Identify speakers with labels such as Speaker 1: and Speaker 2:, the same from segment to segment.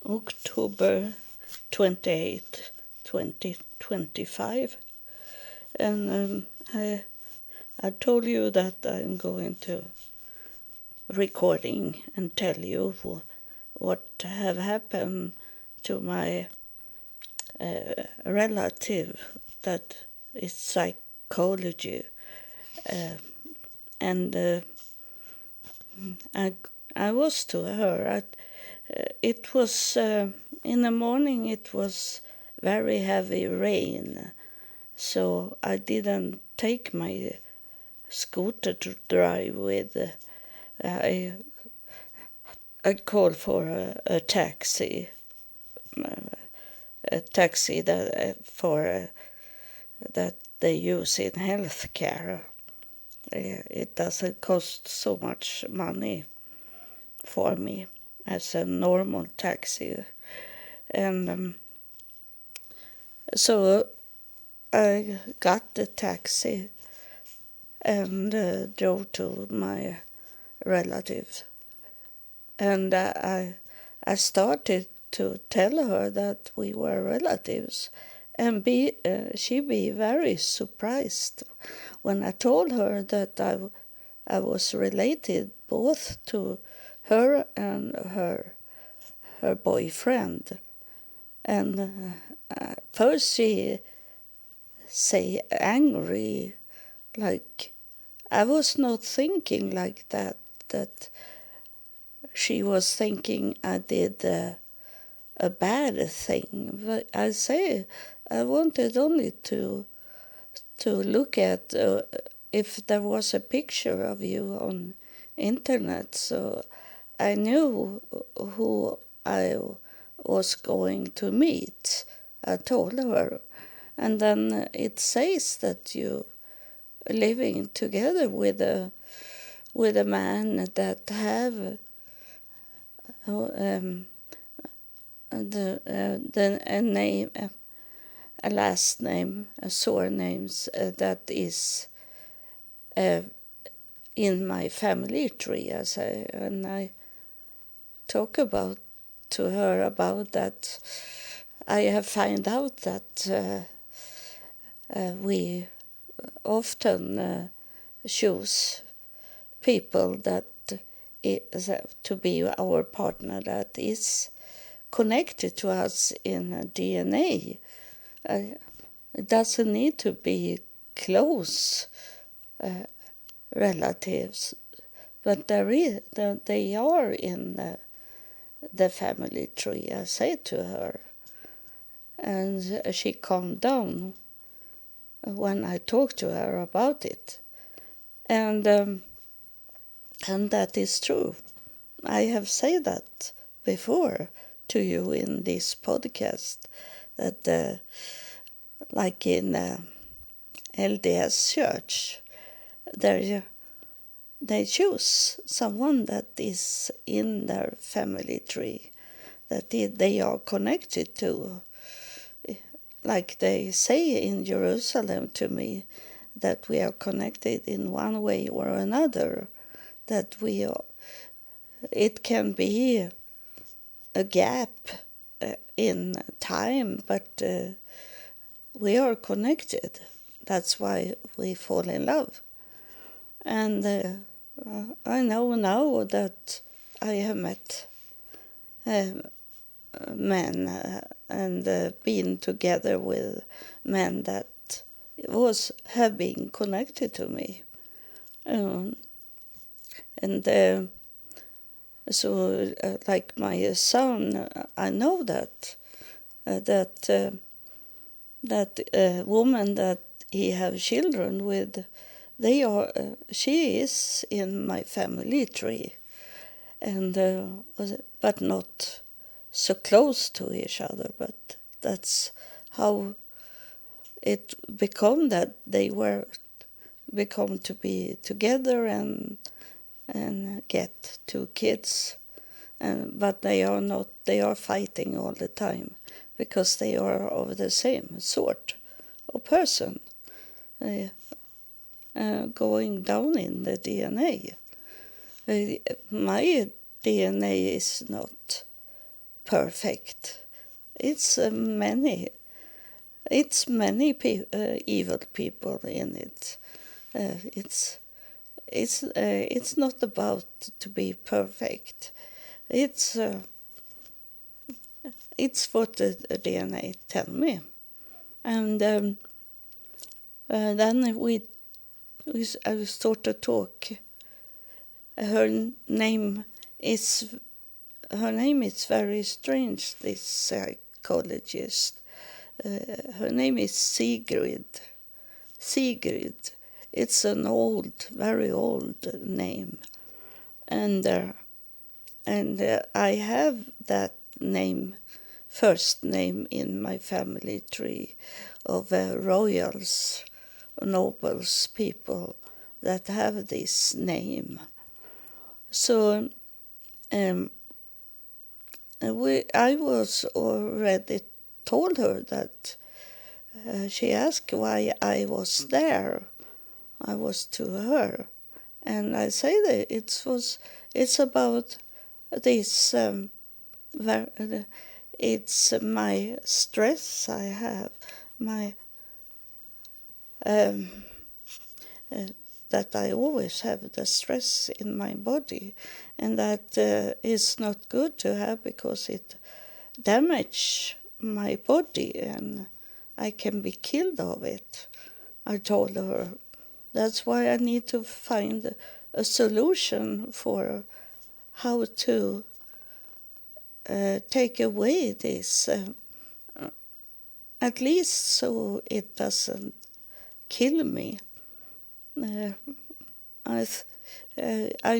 Speaker 1: October 28th, 2025. And I told you that I'm going to recording and tell you what have happened to my relative that is psychology. And I was to her. It was in the morning. It was very heavy rain, so I didn't take my scooter to drive with. I called for a taxi, that that they use in healthcare. It doesn't cost so much money for me as a normal taxi. And so I got the taxi and drove to my relatives. And I started to tell her that we were relatives, and she be very surprised when I told her that I was related both to her and her boyfriend. And first she say angry, like I was not thinking like that she was thinking I did a bad thing. But I say I wanted only to look at if there was a picture of you on internet, so I knew who I was going to meet. I told her, and then it says that you living together with a man that have a name, a last name, a surnames that is in my family tree, as I talk about to her about that. I have found out that we often choose people that is to be our partner that is connected to us in DNA. It doesn't need to be close relatives, but they are in the family tree, I say to her. And she calmed down when I talked to her about it. And that is true. I have said that before to you in this podcast, that like in LDS church, they choose someone that is in their family tree, that they are connected to. Like they say in Jerusalem to me, that we are connected in one way or another, that it can be a gap in time, but we are connected. That's why we fall in love. And I know now that I have met men and been together with men that have been connected to me. So like my son, I know that woman that he have children with, she is in my family tree, and but not so close to each other. But that's how it become that they were become to be together and get 2 kids, but they are not. They are fighting all the time because they are of the same sort of person, going down in the DNA. My DNA is not perfect. It's many. It's many evil people in it. It's not about to be perfect. It's what the DNA tell me, and then I start to talk. Her name is very strange. This psychologist. Her name is Sigrid. Sigrid. It's an old, very old name, and I have that name, first name in my family tree of royals, nobles, people that have this name. So I was already told her that she asked why I was there. I was to her, and I say that it's about this. It's my stress I have, my that I always have the stress in my body, and that is not good to have because it damages my body and I can be killed of it. I told her that's why I need to find a solution for how to take away this, at least so it doesn't kill me. I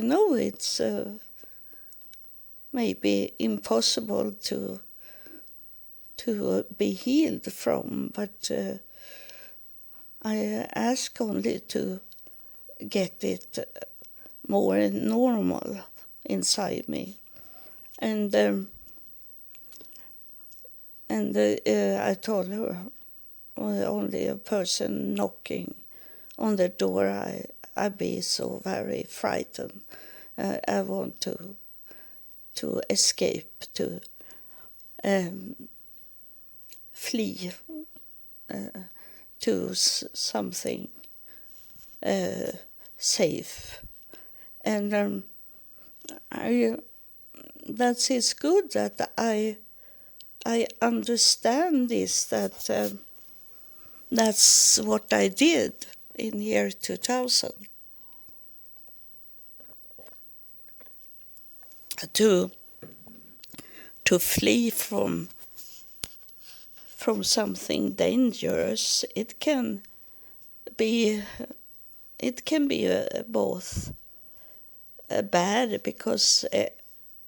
Speaker 1: know it's maybe impossible to be healed from, but I ask only to get it more normal inside me, and I told her only a person knocking on the door, I be so very frightened. I want to escape, to flee to something safe, and that is good that I understand this, that that's what I did in year 2000 to flee from something dangerous. It can be both bad because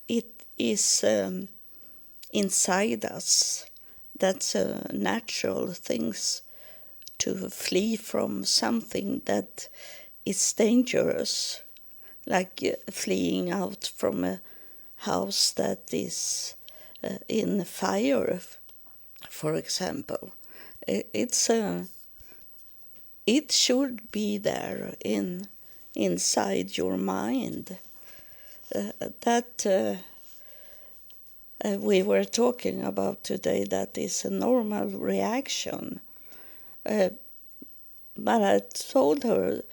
Speaker 1: it is inside us. That's a natural things to flee from something that is dangerous, like fleeing out from a house that is in fire, for example. It should be there inside your mind. That we were talking about today, that is a normal reaction. But I told her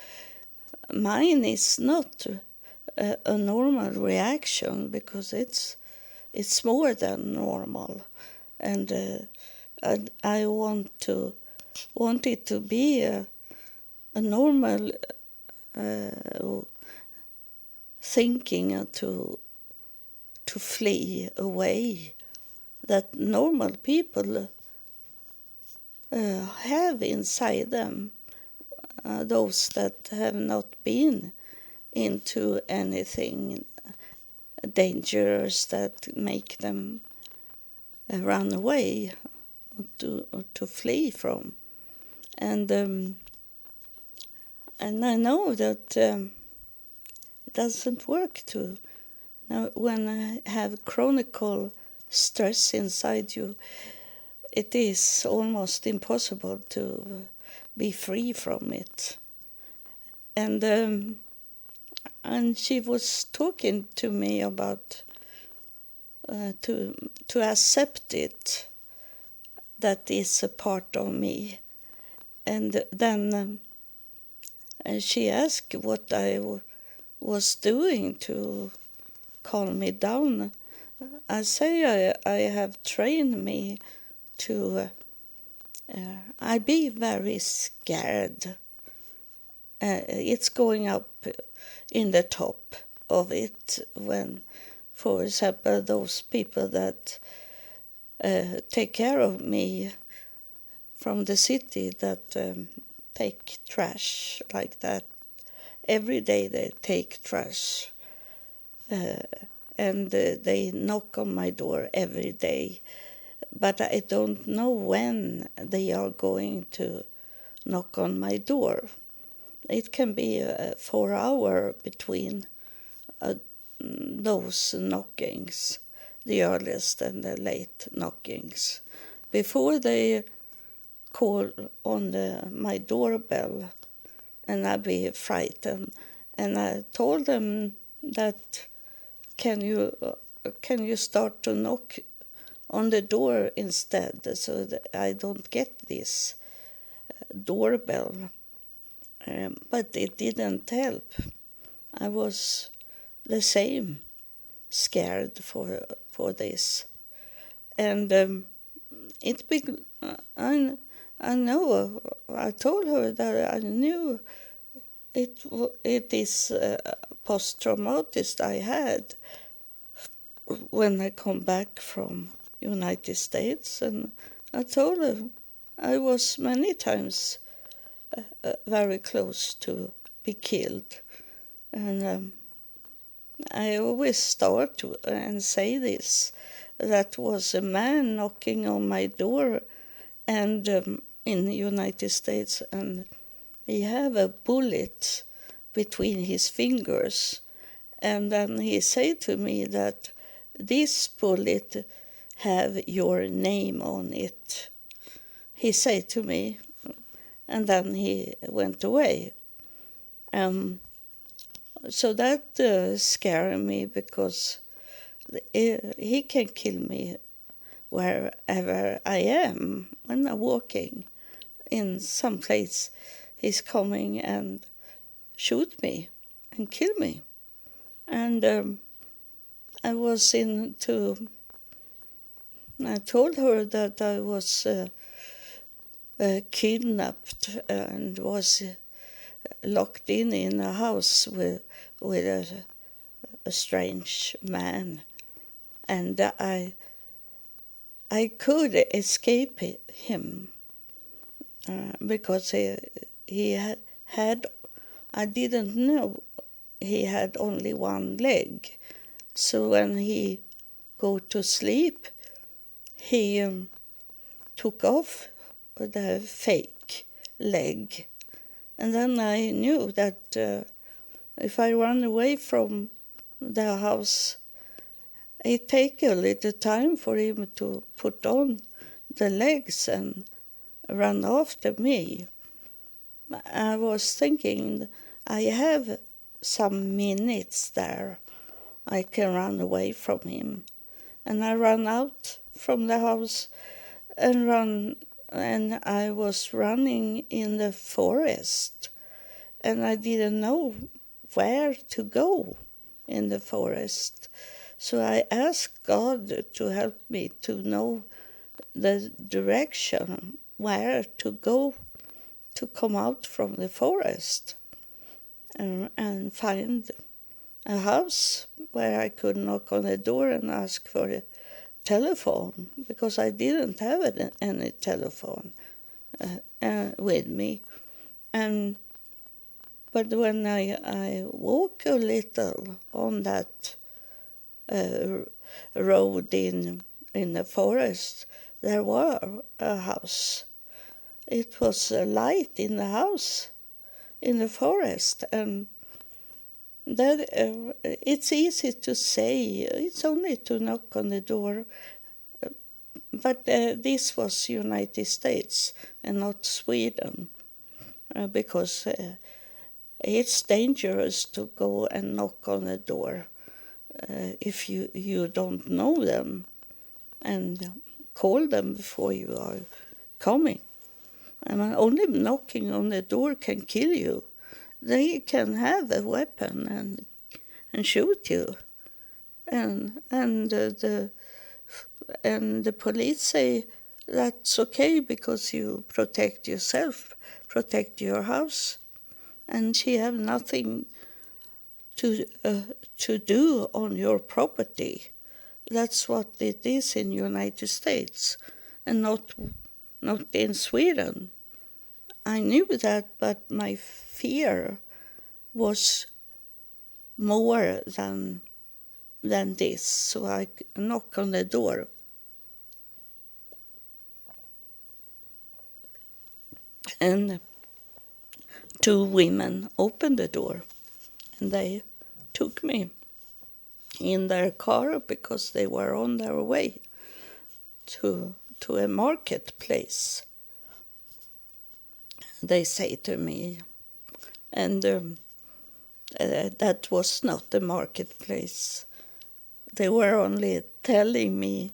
Speaker 1: mine is not a normal reaction because it's more than normal, and I want it to be a normal thinking to flee away that normal people have inside them, those that have not been into anything dangerous that make them run away or to flee from. And I know that it doesn't work to. Now, when I have chronical stress inside you, it is almost impossible to be free from it. And she was talking to me about to accept it, that is a part of me. And then she asked what I was doing to calm me down. I say I have trained me to I be very scared. It's going up in the top of it when, for example, those people that take care of me from the city that take trash like that. Every day they take trash. And they knock on my door every day. But I don't know when they are going to knock on my door. It can be 4 hours between those knockings, the earliest and the late knockings. Before they call on my doorbell, and I be frightened, and I told them that can you start to knock on the door instead, so that I don't get this doorbell. But it didn't help. I was the same, scared for this, and I know. I told her that I knew it is post-traumatic I had when I come back from United States, and I told her I was many times very close to be killed, and I always start and say this. That was a man knocking on my door, and in the United States, and he have a bullet between his fingers, and then he said to me that this bullet have your name on it. He said to me, and then he went away. So that scared me, because he can kill me wherever I am. When I'm walking in some place, he's coming and shoot me and kill me. And I told her that I was kidnapped and was locked in a house with a strange man, and I could escape him because he had I didn't know he had only one leg. So when he go to sleep, he took off the fake leg. And then I knew that if I run away from the house, it take a little time for him to put on the legs and run after me. I was thinking, I have some minutes there. I can run away from him. And I ran out from the house and I was running in the forest, and I didn't know where to go in the forest. So I asked God to help me to know the direction, where to go to come out from the forest and find a house where I could knock on the door and ask for a telephone, because I didn't have any telephone with me. But when I walk a little on that road in the forest, there was a house. It was a light in the house in the forest, and that it's easy to say. It's only to knock on the door, but this was United States and not Sweden, because it's dangerous to go and knock on the door if you don't know them, and call them before you are coming. And only knocking on the door can kill you. They can have a weapon and shoot you. And the police say that's okay because you protect yourself, protect your house, and she have nothing to do on your property. That's what it is in United States, and not in Sweden. I knew that, but my fear was more than this. So I knock on the door. And two women opened the door, and they took me in their car because they were on their way to a marketplace. They say to me, and that was not the marketplace. They were only telling me,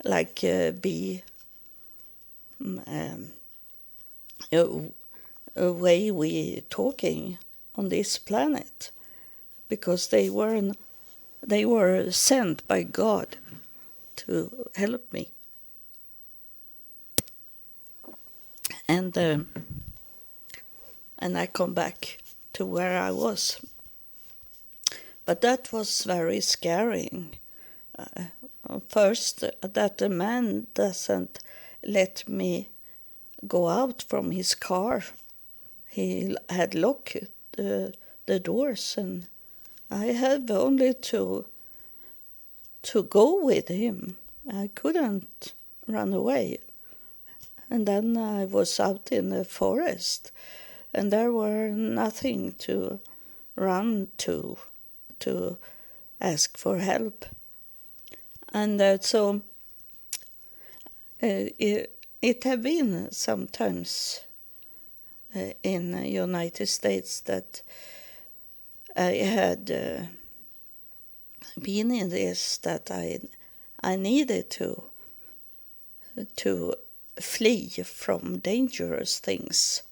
Speaker 1: like, be a way we talking on this planet, because they were sent by God to help me. And I come back to where I was. But that was very scaring. First, that the man doesn't let me go out from his car. He had locked the doors, and I had only to go with him. I couldn't run away. And then I was out in the forest, and there were nothing to run to ask for help. And so it have been sometimes in the United States that I had been in this, that I needed to flee from dangerous things.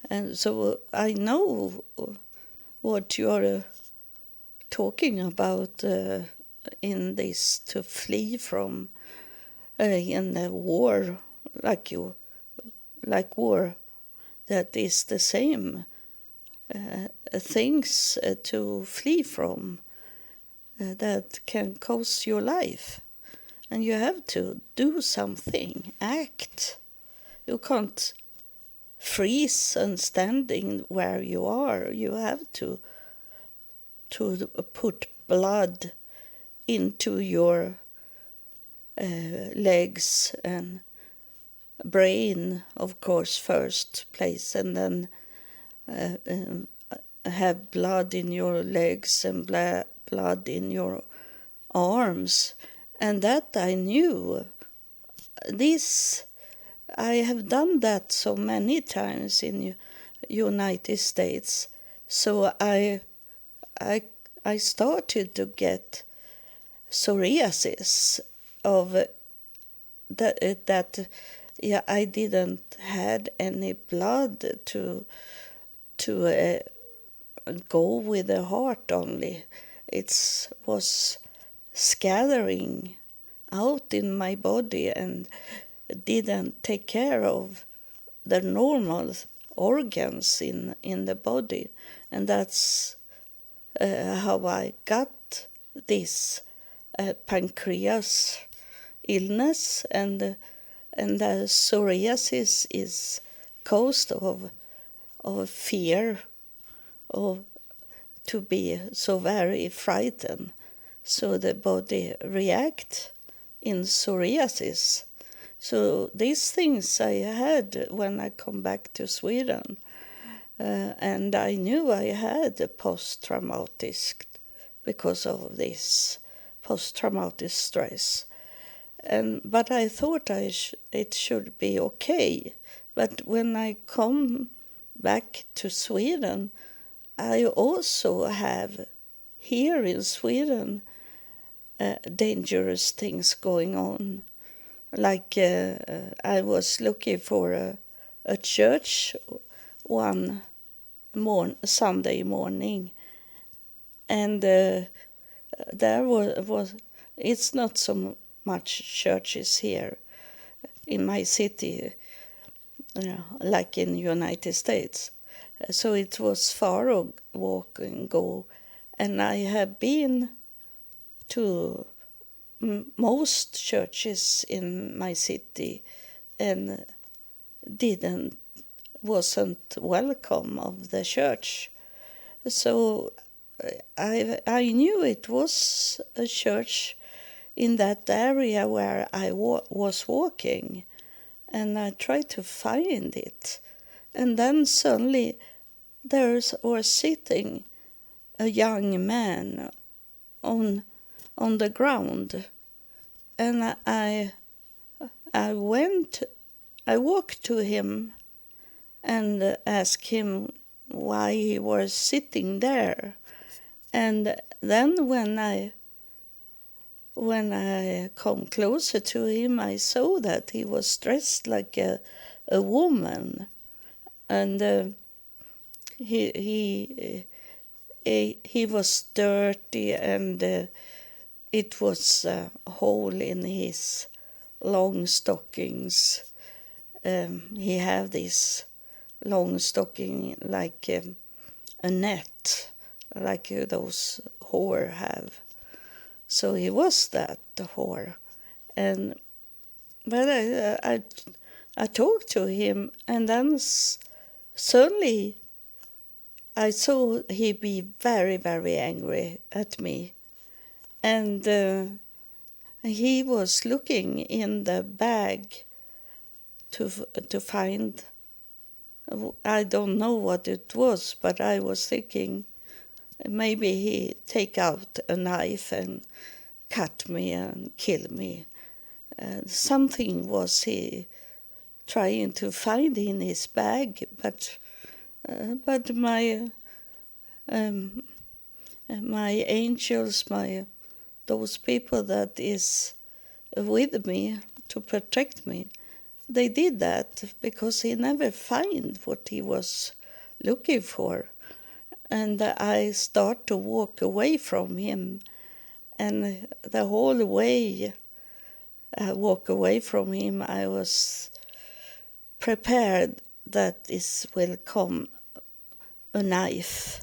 Speaker 1: And so I know what you're talking about in this, to flee from in a war, like war, that is the same things to flee from that can cost your life. And you have to do something, act. You can't freeze and standing where you are. You have to put blood into your legs and brain, of course, first place, and then have blood in your legs and blood in your arms. And that I knew. This, I have done that so many times in United States. So I started to get psoriasis of that. Yeah, I didn't had any blood to go with the heart only. It was scattering out in my body and didn't take care of the normal organs in the body. And that's how I got this pancreas illness, and the psoriasis is caused of fear, of to be so very frightened, so the body react in psoriasis. So these things I had when I come back to Sweden, and I knew I had a post-traumatic because of this post-traumatic stress. But I thought it should be okay. But when I come back to Sweden, I also have here in Sweden dangerous things going on. Like I was looking for a church one Sunday morning, and there was it's not so much churches here in my city, like in the United States. So it was far to walk and go, and I have been to most churches in my city and didn't wasn't welcome of the church. So I knew it was a church in that area where I was walking, and I tried to find it. And then suddenly there was sitting a young man on the ground, and I walked to him and asked him why he was sitting there. And then when I come closer to him, I saw that he was dressed like a woman, and he was dirty, and it was a hole in his long stockings. He had this long stocking like a net, like those whore have. So he was that whore, and but I talked to him, and then suddenly I saw he be very, very angry at me, and he was looking in the bag to find. I don't know what it was, but I was thinking maybe he take out a knife and cut me and kill me. Something was he trying to find in his bag, but my angels, those people that is with me to protect me, they did that because he never find what he was looking for. And I start to walk away from him, and the whole way I walk away from him, I was prepared that this will come a knife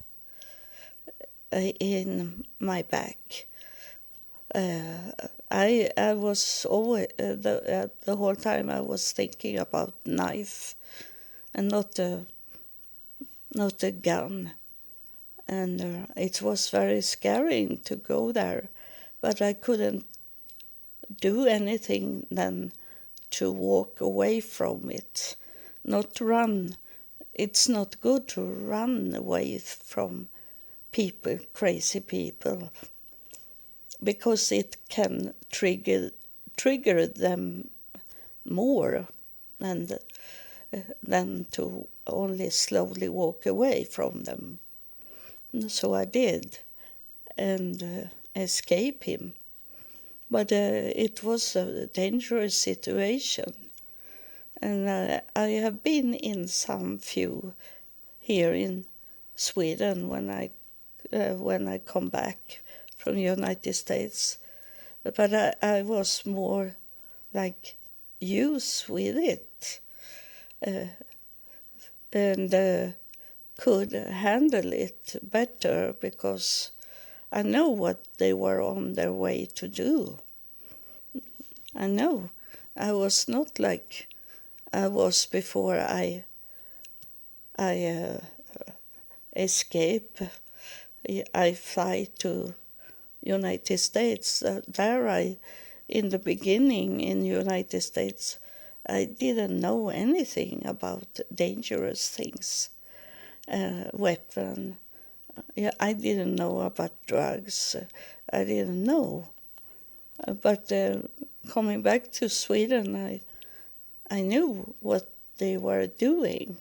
Speaker 1: in my back. I was always the whole time I was thinking about knife and not a gun, and it was very scary to go there, but I couldn't do anything than to walk away from it, not run. It's not good to run away from people, crazy people, because it can trigger them more and than to only slowly walk away from them. So I did, and escape him. But it was a dangerous situation, and I have been in some few here in Sweden when I come back from the United States, but I was more like used with it, and could handle it better because I know what they were on their way to do. I know I was not like I was before I escape. I fly to United States. In the beginning in United States, I didn't know anything about dangerous things, weapon. Yeah, I didn't know about drugs. I didn't know. But coming back to Sweden, I knew what they were doing,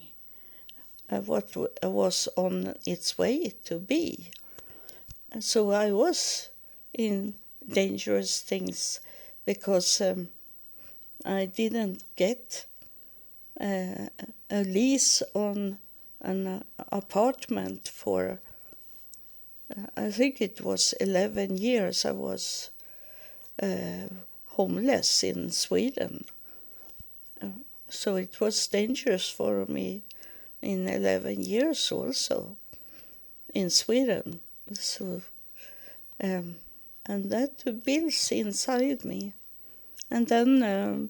Speaker 1: what was on its way to be. So I was in dangerous things because I didn't get a lease on an apartment for, I think it was 11 years. I was uh, homeless in Sweden. So it was dangerous for me in 11 years also in Sweden. So, and that builds inside me. And then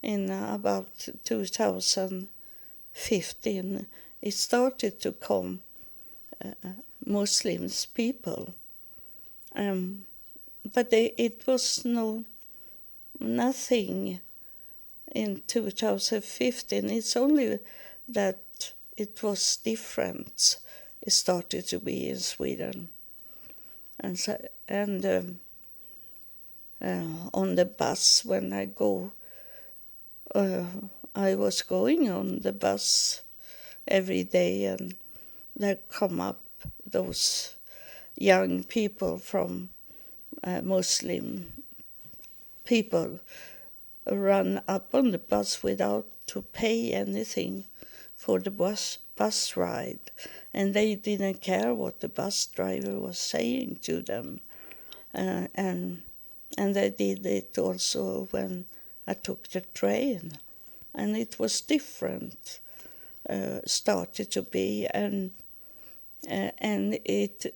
Speaker 1: in about 2015, it started to come Muslims people. But it was nothing in 2015. It's only that it was different. It started to be in Sweden. And on the bus when I go, I was going on the bus every day, and there come up those young people from Muslim people run up on the bus without to pay anything for the bus ride, and they didn't care what the bus driver was saying to them, and they did it also when I took the train, and it was different. Started to be, and it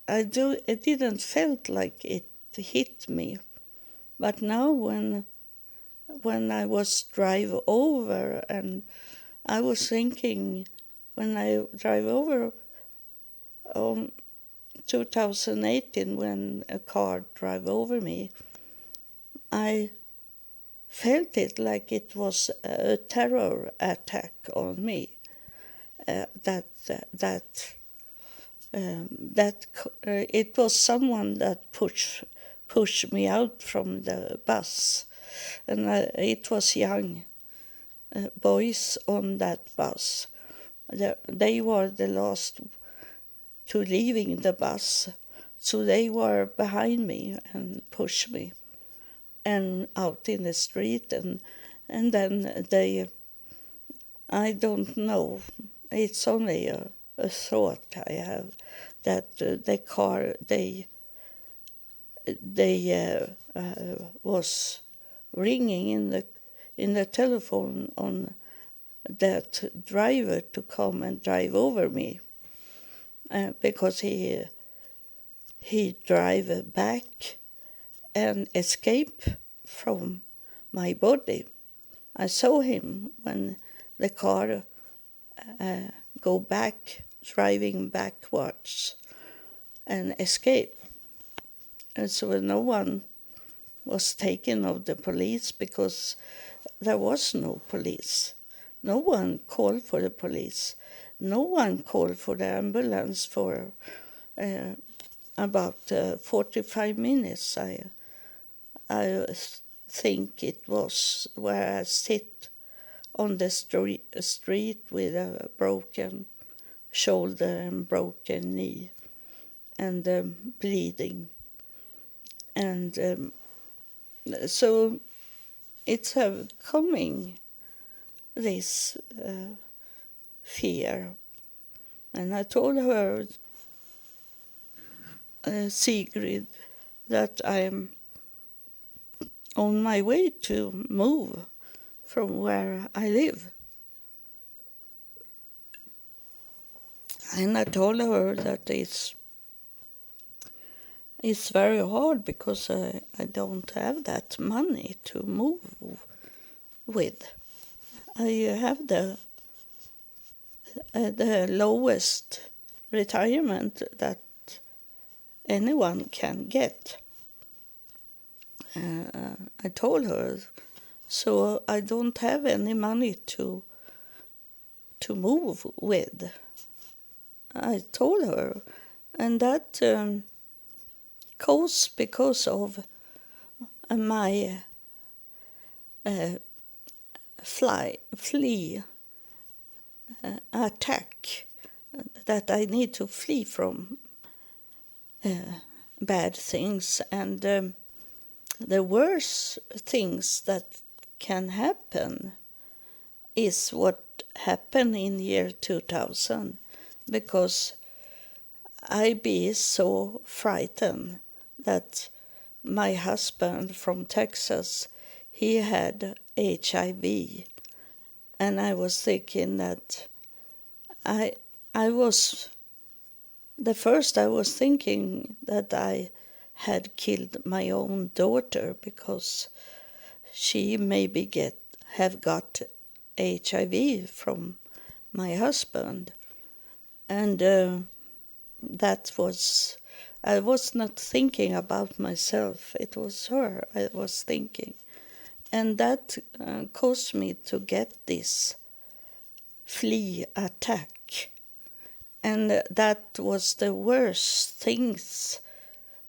Speaker 1: didn't felt like it hit me, but now when I was drive over, and I was thinking when I drive over 2018 when a car drove over me, I felt it like it was a terror attack on me. It was someone that pushed me out from the bus, and it was young boys on that bus. They were the last to leaving the bus, so they were behind me and pushed me and out in the street, and then I don't know, it's only a thought I have, that the car they was ringing in the telephone on that driver to come and drive over me, because he drive back and escape from my body. I saw him when the car go back, driving backwards and escape. And so no one was taken of the police because there was no police. No one called for the police. No one called for the ambulance for about 45 minutes. I think it was, where I sit on the street with a broken shoulder and broken knee and bleeding. And so it's coming, this fear. And I told her, Sigrid, that I'm on my way to move from where I live. And I told her that it's very hard because I don't have that money to move with. I have the lowest retirement that anyone can get. I told her, so I don't have any money to move with. I told her, and that goes because of my flee attack that I need to flee from bad things, and the worst things that can happen is what happened in year 2000, because I be so frightened that my husband from Texas, he had HIV, and I was thinking that I was I was thinking that I had killed my own daughter because she maybe have got HIV from my husband, and that was, I was not thinking about myself. It was her I was thinking, and that caused me to get this flea attack, and that was the worst things,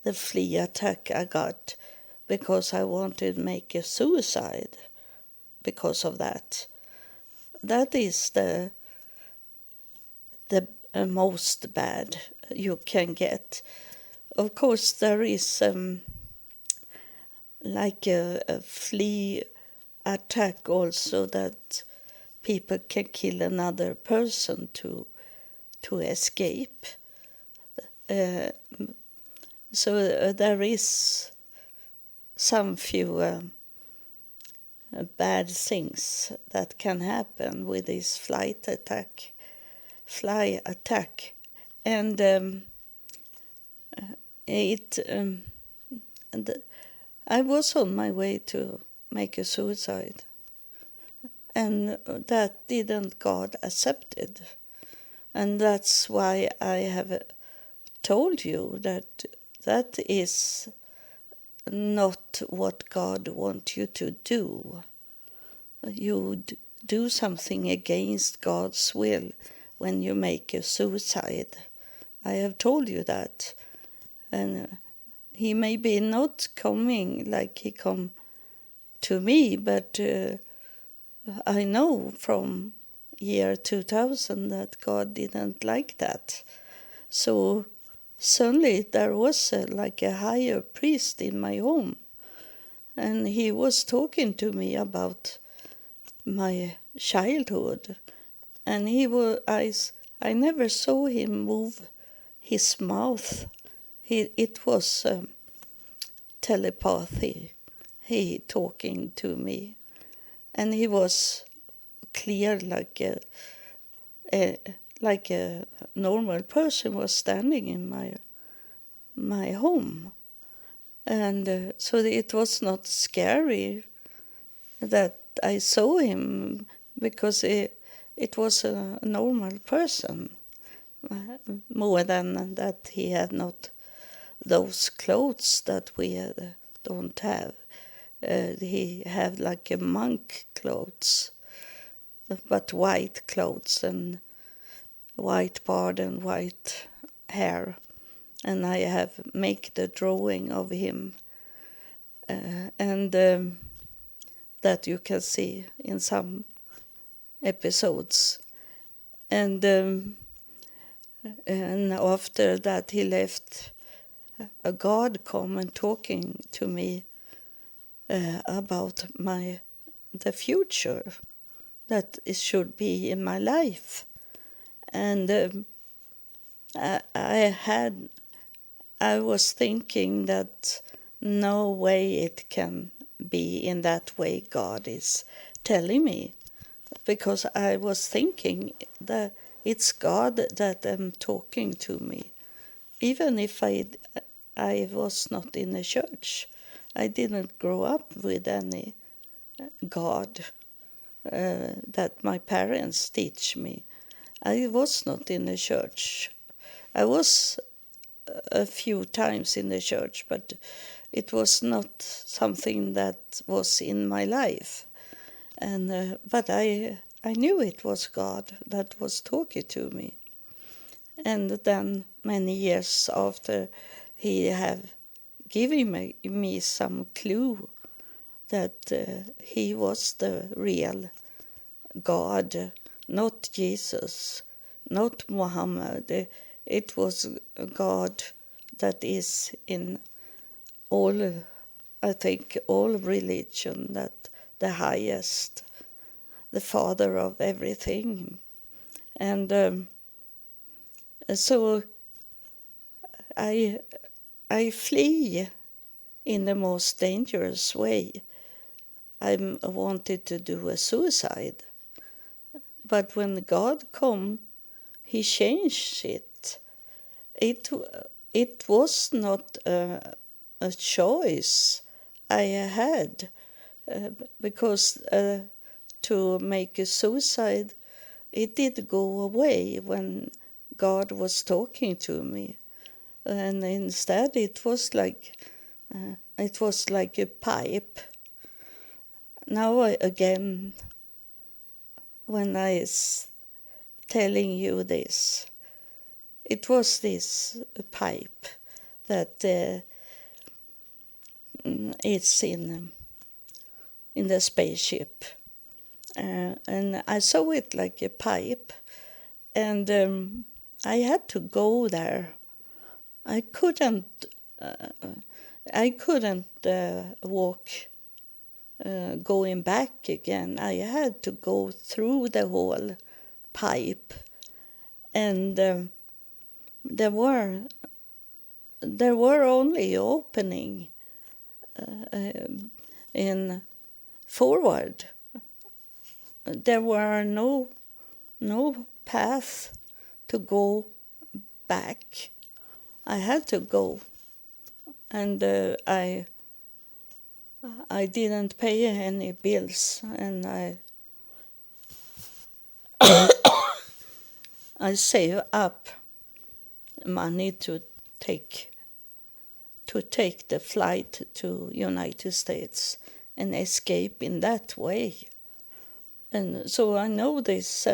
Speaker 1: the flea attack I got, because I wanted to make a suicide because of that. That is the most bad you can get. Of course, there is like a flea attack also, that people can kill another person to escape. So there is some few bad things that can happen with this fly attack, and and I was on my way to make a suicide, and that didn't God accepted, and that's why I have told you that that is not what God wants you to do. You do something against God's will when you make a suicide. I have told you that. And he may be not coming like he come to me, but I know from year 2000 that God didn't like that. So suddenly there was like a higher priest in my home, and he was talking to me about my childhood, and I never saw him move his mouth. It was telepathy, he talking to me, and he was clear like a normal person was standing in my home, and so it was not scary that I saw him, because it was a normal person, more than that he had not those clothes that we don't have. He had like a monk clothes, but white clothes and white beard and white hair, and I have make the drawing of him, and that you can see in some episodes, and after that he left, a God come and talking to me about the future that it should be in my life, and I was thinking that no way it can be in that way God is telling me, because I was thinking that it's God that talking to me, even if I was not in a church. I didn't grow up with any God that my parents teach me. I was not in a church. I was a few times in the church, but it was not something that was in my life. And but I knew it was God that was talking to me. And then many years after, he have given me some clue that he was the real God, not Jesus, not Muhammad. It was God that is in all, I think, all religion, that the highest, the father of everything. And so I flee in the most dangerous way. I wanted to do a suicide. But when God come, he changed it. It was not a choice I had, because to make a suicide, it did go away when God was talking to me. And instead it was like a pipe. Now again, when I telling you this, it was this pipe that it's in the spaceship, and I saw it like a pipe, and I had to go there. I couldn't walk going back again. I had to go through the whole pipe, and there were only opening in forward. There were no path to go back. I had to go, and I didn't pay any bills, and I saved up money to take the flight to United States and escape in that way. And so I know this,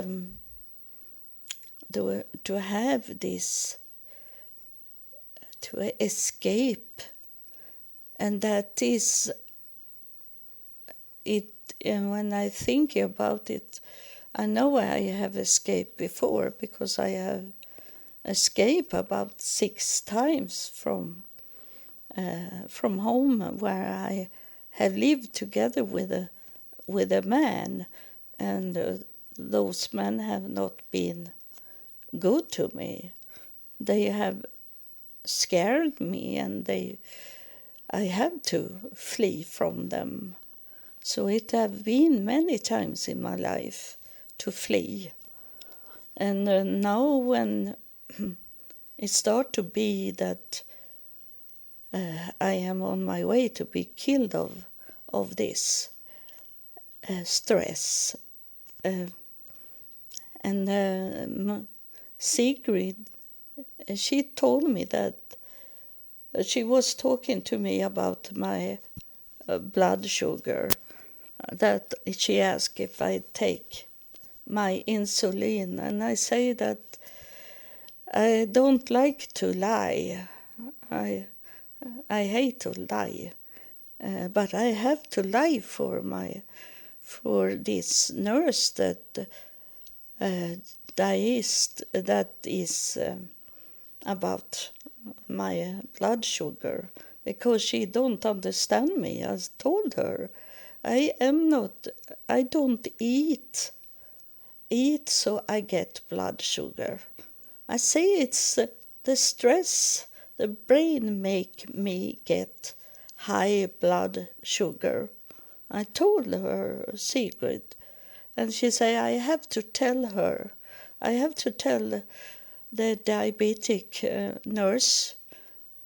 Speaker 1: to have this, to escape, and that is it. And when I think about it, I know I have escaped before, because I have escaped about 6 times from home, where I have lived together with a man, and those men have not been good to me. They have scared me, and I had to flee from them. So it have been many times in my life to flee. And now when it start to be that I am on my way to be killed of this stress. And Sigrid, she told me that she was talking to me about my blood sugar, that she asked if I take my insulin, and I say that I don't like to lie. I hate to lie, but I have to lie for this nurse that is about my blood sugar, because she don't understand me. I told her I don't eat so I get blood sugar. I say it's the stress, the brain make me get high blood sugar. I told her a secret, and she say I have to tell the diabetic nurse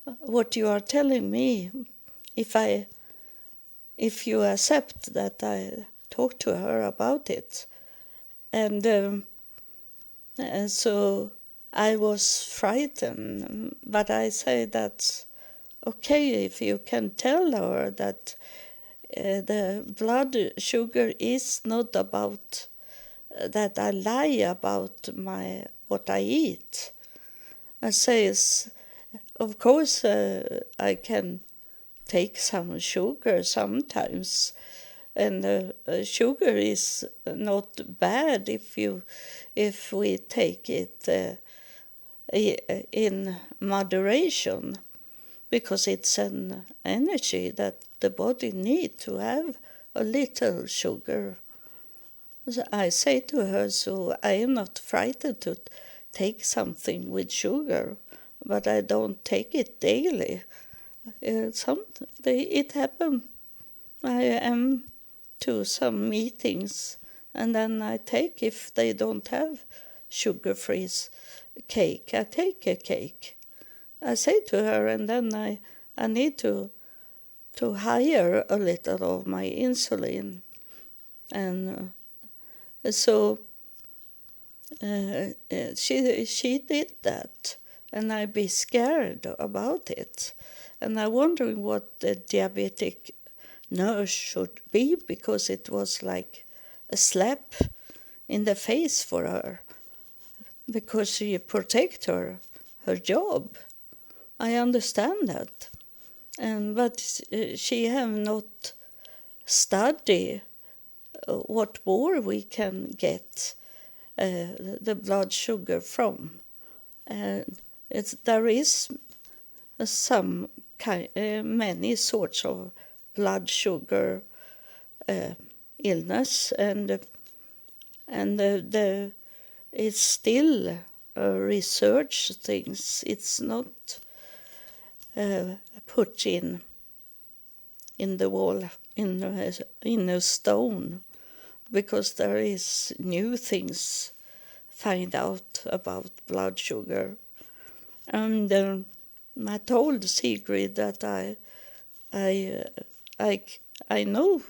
Speaker 1: what you are telling me, if you accept that I talk to her about it. And so I was frightened, but I say that's okay if you can tell her that the blood sugar is not about that I lie about what I eat. I say, of course, I can take some sugar sometimes, and sugar is not bad if we take it in moderation. because it's an energy that the body needs to have a little sugar. So I say to her, so I am not frightened to take something with sugar, but I don't take it daily. It happens. I am to some meetings, and then I take, if they don't have sugar-free cake, I take a cake. I say to her, and then I need to higher a little of my insulin. And so she did that, and I be scared about it. And I'm wondering what the diabetic nurse should be, because it was like a slap in the face for her, because she protect her job. I understand that. But she have not studied what more we can get the blood sugar from. There is some many sorts of blood sugar illness, and it's still research things. It's not put in the wall in a stone, because there is new things find out about blood sugar. And I told Sigrid that I know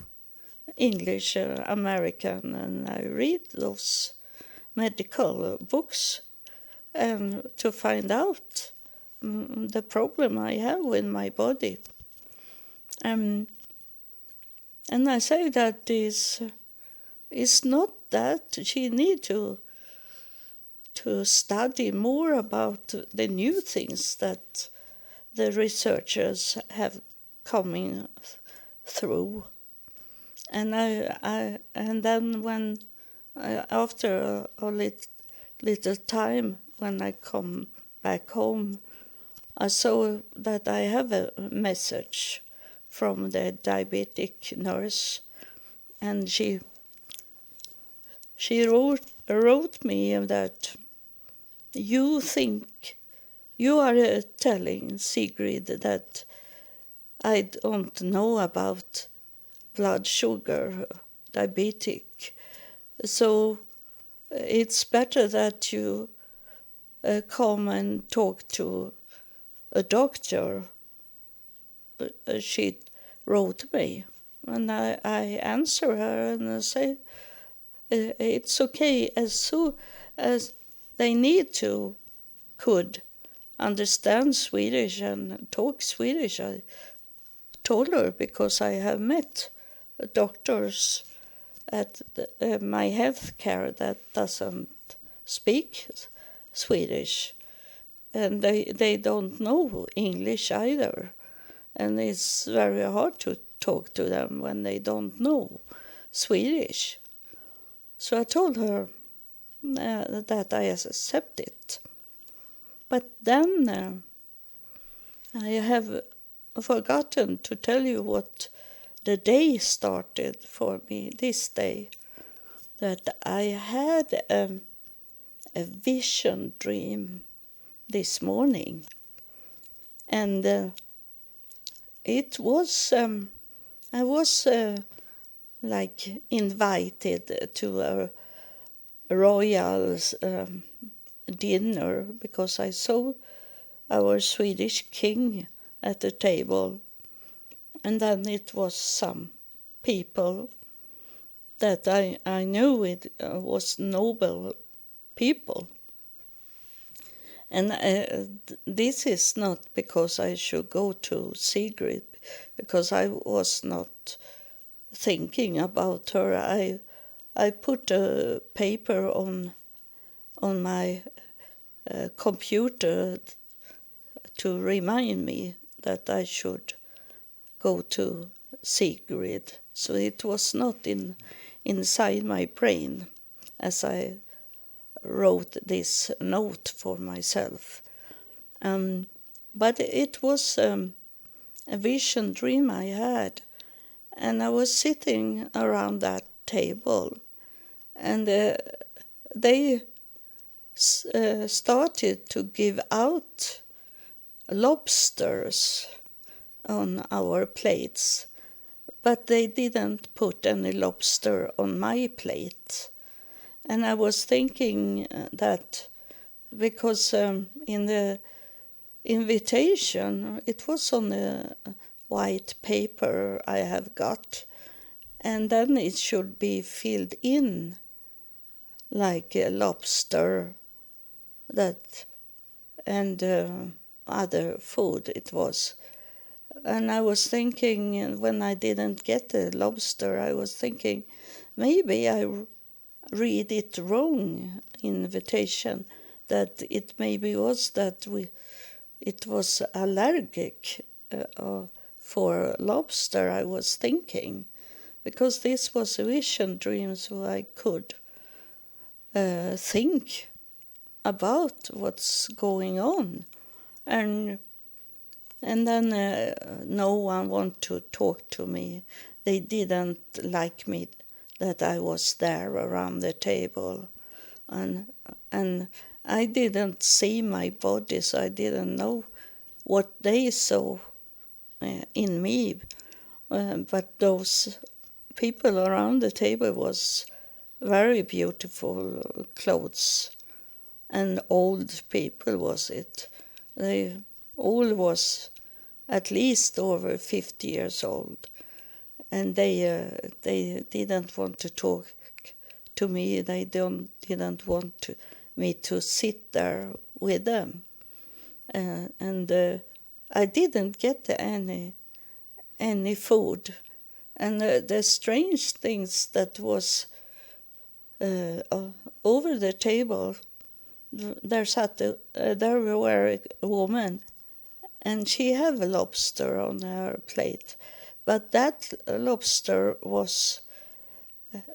Speaker 1: English, American, and I read those medical books, and to find out the problem I have with my body. And I say that is not that she need to study more about the new things that the researchers have coming through. And and then when after a little time, when I come back home, I saw that I have a message from the diabetic nurse, and she wrote me that you think you are telling Sigrid that I don't know about blood sugar, diabetic, so it's better that you come and talk to a doctor. She wrote me, and I answer her and I say it's okay, as soon as they could understand Swedish and talk Swedish. I told her, because I have met doctors at my health care that doesn't speak Swedish, and they don't know English either, and it's very hard to talk to them when they don't know Swedish. So I told her that I accept it. But then I have forgotten to tell you what the day started for me this day. That I had a vision dream this morning. And it was, I was like invited to a royal dinner, because I saw our Swedish king at the table, and then it was some people that I knew it was noble people. And this is not because I should go to Sigrid, because I was not thinking about her. I put a paper on my computer to remind me that I should go to Sigrid. So it was not inside my brain as I wrote this note for myself. But it was a vision dream I had, and I was sitting around that table, and they started to give out lobsters on our plates, but they didn't put any lobster on my plate. And I was thinking that because in the invitation it was on a white paper I have got, and then it should be filled in like a lobster that and other food it was. And I was thinking, when I didn't get the lobster, I was thinking maybe I read it wrong, invitation, that it maybe was that it was allergic for lobster, I was thinking, because this was a vision dream, so I could think about what's going on. And then no one wanted to talk to me. They didn't like me that I was there around the table. And I didn't see my body, so I didn't know what they saw in me. But those people around the table was very beautiful clothes, and old people was it. They all was at least over 50 years old, and they didn't want to talk to me. They didn't want me to sit there with them, and I didn't get any food. And the strange things that was over the table, there were a woman, and she had a lobster on her plate, but that lobster was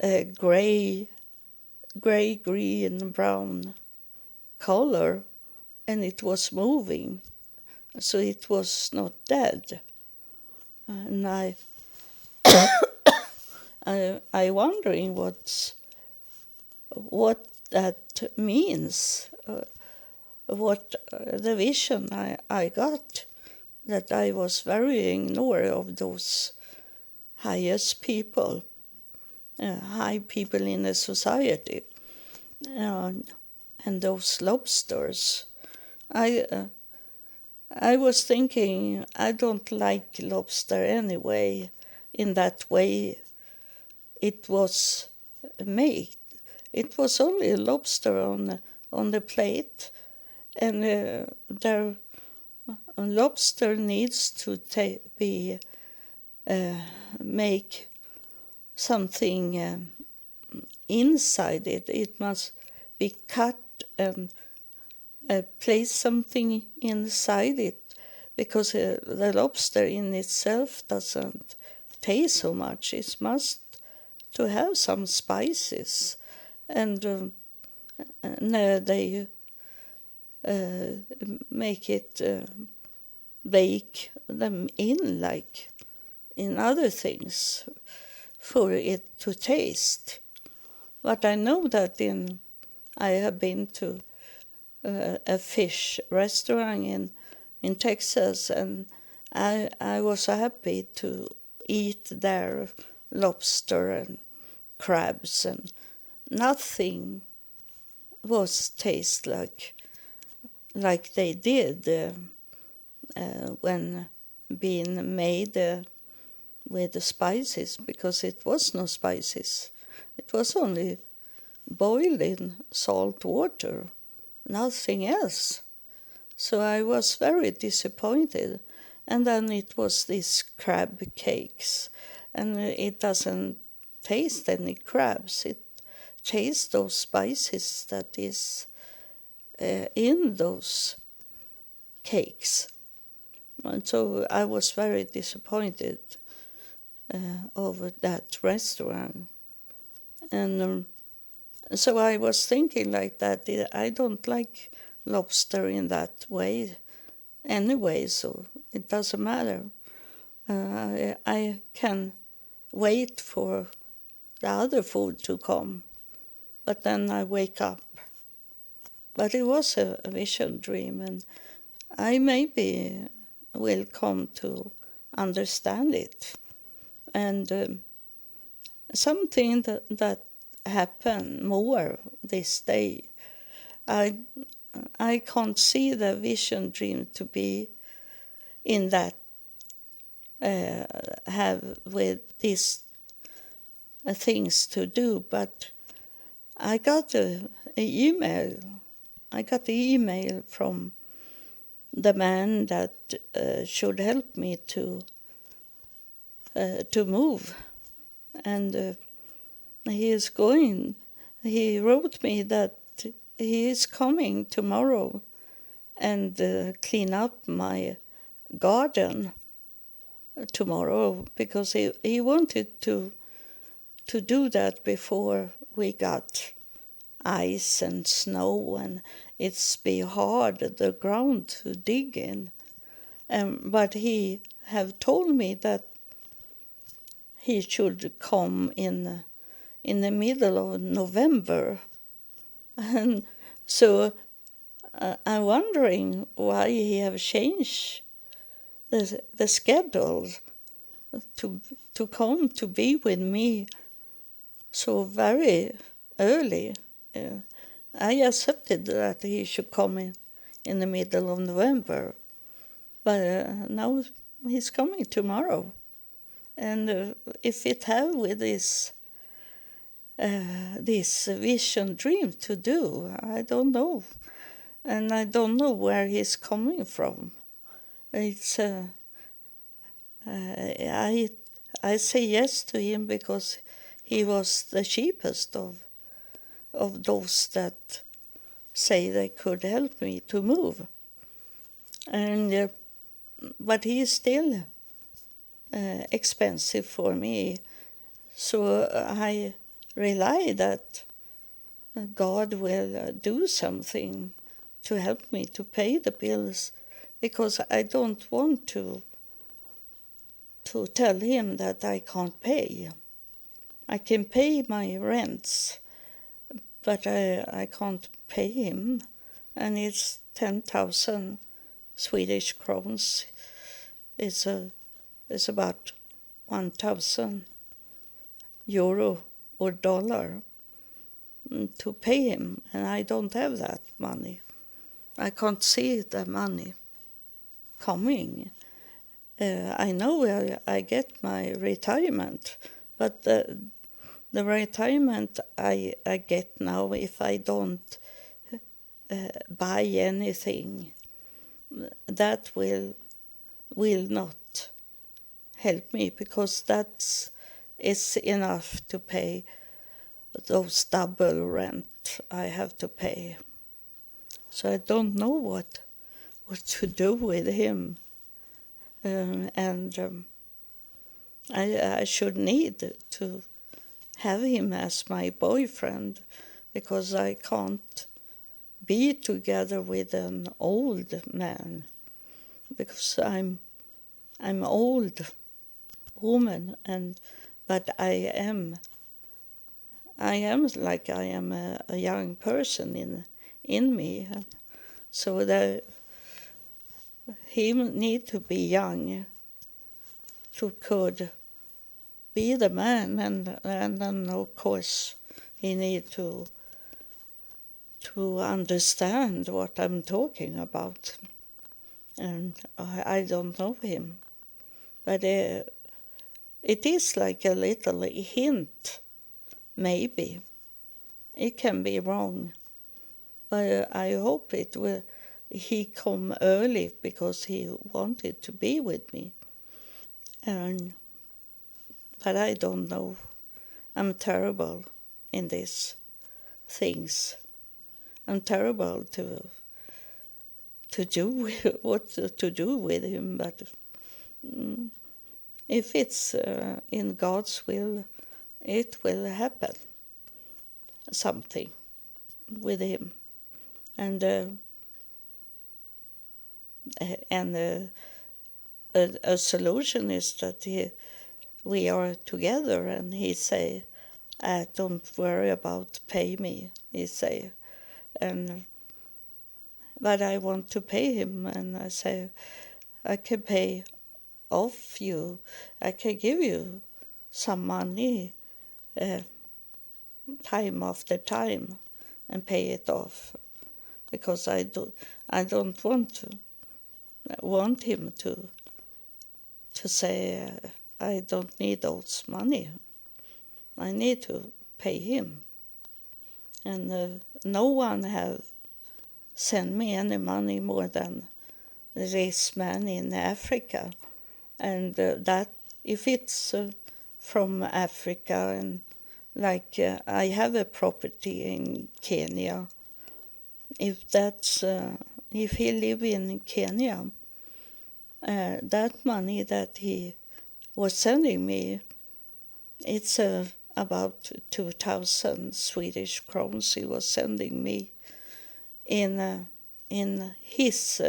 Speaker 1: a gray, green, brown color, and it was moving, so it was not dead. And I wondering what that means, what the vision I got, that I was very ignorant of those highest people, high people in the society, and those lobsters. I was thinking I don't like lobster anyway, in that way it was made. It was only a lobster on the plate, and the lobster needs to be make something inside it. It must be cut and place something inside it, because the lobster in itself doesn't taste so much. It must to have some spices, and they make it bake them in like in other things for it to taste. But I know that I have been to a fish restaurant in Texas, and I was happy to eat their lobster and crabs, and nothing was taste like they did when being made with the spices, because it was no spices. It was only boiled in salt water, nothing else. So I was very disappointed. And then it was these crab cakes, and it doesn't taste any crabs. It tastes those spices that is in those cakes. And so I was very disappointed over that restaurant. And so I was thinking like that, I don't like lobster in that way. anyway, so it doesn't matter. I can wait for the other food to come, but then I wake up. But it was a vision dream, and I maybe will come to understand it. And something that happened more this day, I can't see the vision dream to be in that have with these things to do, but I got a email. I got the email from the man that should help me to move, and he is going. He wrote me that he is coming tomorrow and clean up my garden tomorrow, because he wanted to do that before we got ice and snow, and it's be hard, the ground to dig in. But he have told me that he should come in the middle of November. And so I'm wondering why he have changed the schedule to come to be with me so very early. I accepted that he should come in the middle of November, but now he's coming tomorrow. And if it have with this vision dream to do, I don't know. And I don't know where he's coming from. It's I say yes to him because he was the cheapest of those that say they could help me to move. And but he is still expensive for me, so I rely that God will do something to help me to pay the bills, because I don't want to tell him that I can't pay. I can pay my rents, but I can't pay him, and it's 10,000 Swedish crowns. It's about 1,000 euro or dollar to pay him, and I don't have that money. I can't see the money coming. I know I get my retirement, but the retirement I get now, if I don't buy anything, that will not help me, because that is enough to pay those double rent I have to pay. So I don't know what to do with him. I should need to have him as my boyfriend, because I can't be together with an old man, because I'm old woman, but I am like I am a young person in me, so that he need to be young to could be the man, and then of course he need to understand what I'm talking about, and I don't know him, but it is like a little hint, maybe. It can be wrong, but I hope he come early, because he wanted to be with me. But I don't know. I'm terrible in these things. I'm terrible to do what to do with him, but if it's in God's will, it will happen something with him. And and a solution is that we are together, and he say, don't worry about pay me, he say. And but I want to pay him, and I say, I can pay off you, I can give you some money time after time and pay it off, because I don't want him to say, I don't need those money. I need to pay him. And no one have sent me any money more than this man in Africa. And that, if it's from Africa, and like I have a property in Kenya, if he live in Kenya, that money that he was sending me, it's about 2,000 Swedish crowns he was sending me in his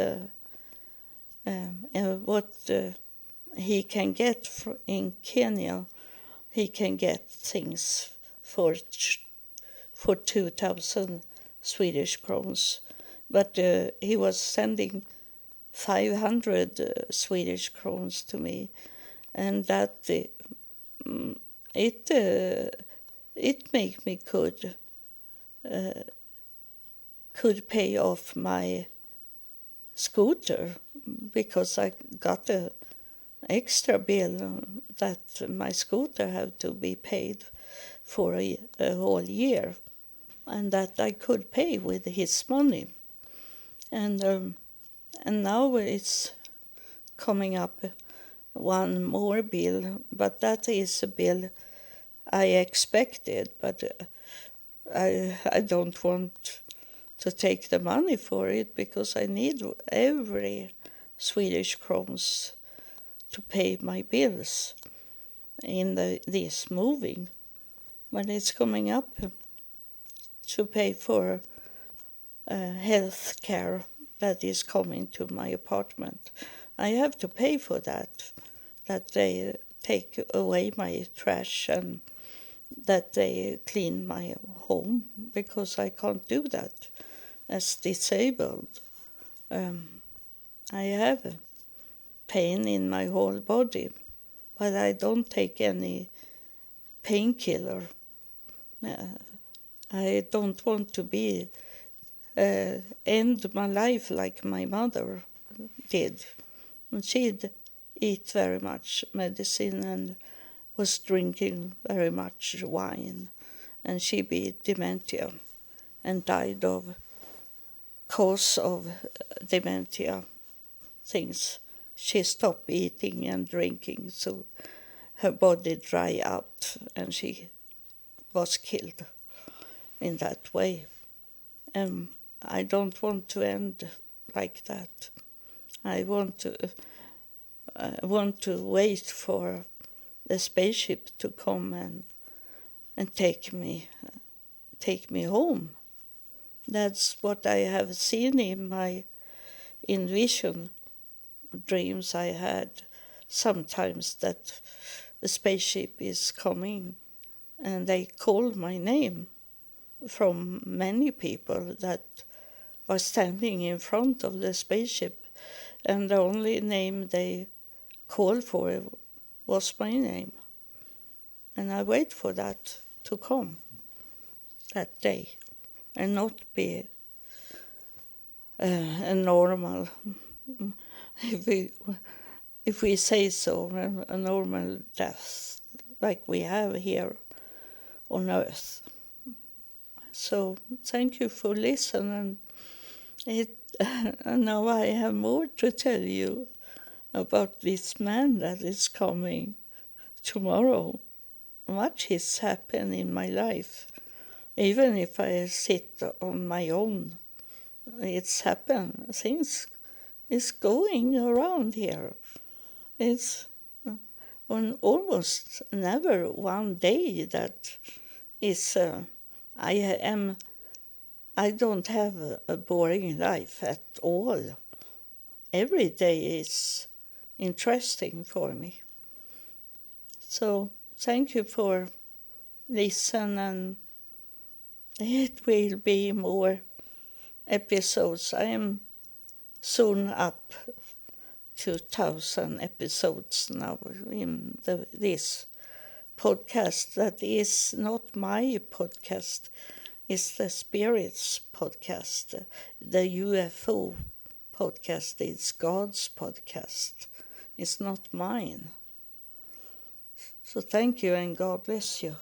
Speaker 1: what he can get in Kenya. He can get things for 2,000 Swedish crowns, but he was sending 500 Swedish crowns to me, and that it made me could pay off my scooter, because I got a extra bill that my scooter had to be paid for a whole year, and that I could pay with his money. And now it's coming up one more bill, but that is a bill I expected, but I don't want to take the money for it, because I need every Swedish crowns to pay my bills in this moving. When it's coming up to pay for health care that is coming to my apartment, I have to pay for that they take away my trash and that they clean my home, because I can't do that as disabled. I have pain in my whole body, but I don't take any painkiller. I don't want to be end my life like my mother did. And she'd eat very much medicine and was drinking very much wine, and she beat dementia and died of cause of dementia things. She stopped eating and drinking, so her body dried out, and she was killed in that way. And I don't want to end like that. I want to wait for the spaceship to come and take me home. That's what I have seen in vision dreams I had sometimes, that the spaceship is coming, and they call my name from many people that are standing in front of the spaceship, and the only name they called for was my name. And I wait for that to come that day, and not be a normal, if we say so, a normal death like we have here on Earth. So thank you for listening. And now I have more to tell you about this man that is coming tomorrow. Much has happened in my life. Even if I sit on my own, it's happened. Things is going around here. It's on almost never one day that is. I don't have a boring life at all every day is interesting for me. So thank you for listening, and it will be more episodes. I am soon up to 1,000 episodes now in this podcast. That is not my podcast, it's the Spirits podcast. The UFO podcast is God's podcast. It's not mine. So thank you and God bless you.